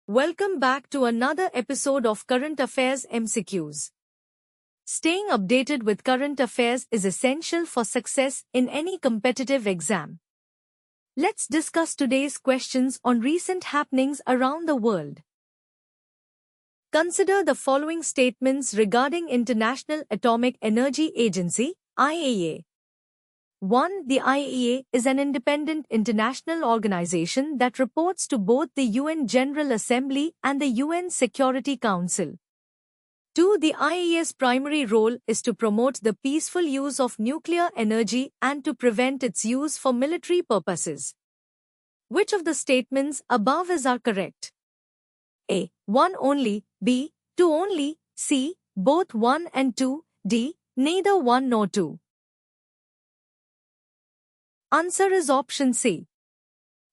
Welcome back to another episode of Current Affairs MCQs. Staying updated with current affairs is essential for success in any competitive exam. Let's discuss today's questions on recent happenings around the world. Consider the following statements regarding International Atomic Energy Agency, IAEA. 1. The IAEA is an independent international organization that reports to both the UN General Assembly and the UN Security Council. 2. The IAEA's primary role is to promote the peaceful use of nuclear energy and to prevent its use for military purposes. Which of the statements above are correct? A. 1 only, B. 2 only, C. Both 1 and 2, D. Neither 1 nor 2. Answer is option C.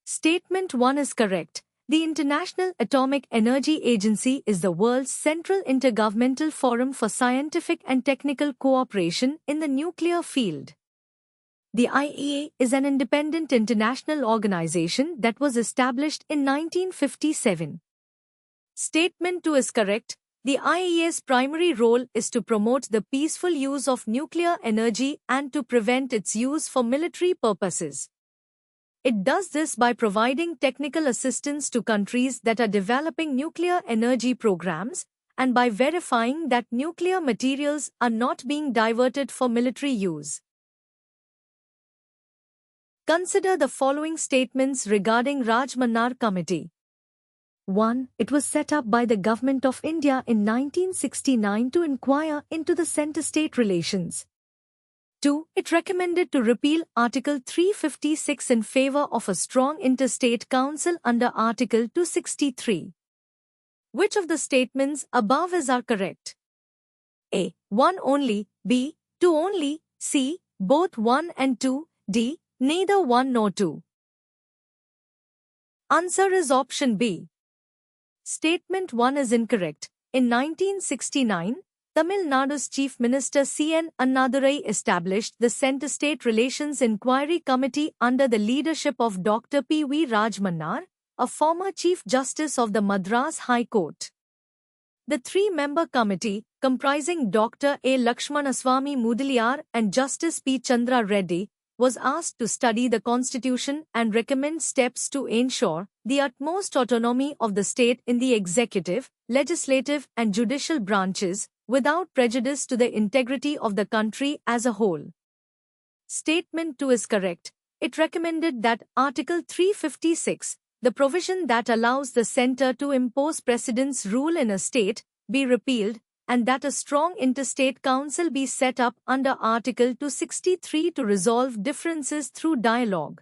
Statement 1 is correct. The International Atomic Energy Agency is the world's central intergovernmental forum for scientific and technical cooperation in the nuclear field. The IAEA is an independent international organization that was established in 1957. Statement 2 is correct. The IAEA's primary role is to promote the peaceful use of nuclear energy and to prevent its use for military purposes. It does this by providing technical assistance to countries that are developing nuclear energy programs and by verifying that nuclear materials are not being diverted for military use. Consider the following statements regarding Rajmannar Committee. 1. It was set up by the Government of India in 1969 to inquire into the center-state relations. 2. It recommended to repeal Article 356 in favor of a strong interstate council under Article 263. Which of the statements above are correct? A. 1 only, B. 2 only, C. Both 1 and 2, D. Neither 1 nor 2. Answer is option B. Statement 1 is incorrect. In 1969, Tamil Nadu's Chief Minister C.N. Annadurai established the Center-State Relations Inquiry Committee under the leadership of Dr. P.V. Rajmannar, a former Chief Justice of the Madras High Court. The three-member committee, comprising Dr. A. Lakshmanaswamy Mudaliar and Justice P. Chandra Reddy, was asked to study the constitution and recommend steps to ensure the utmost autonomy of the state in the executive, legislative and judicial branches, without prejudice to the integrity of the country as a whole. Statement 2 is correct. It recommended that Article 356, the provision that allows the centre to impose precedence rule in a state, be repealed, and that a strong interstate council be set up under Article 263 to resolve differences through dialogue.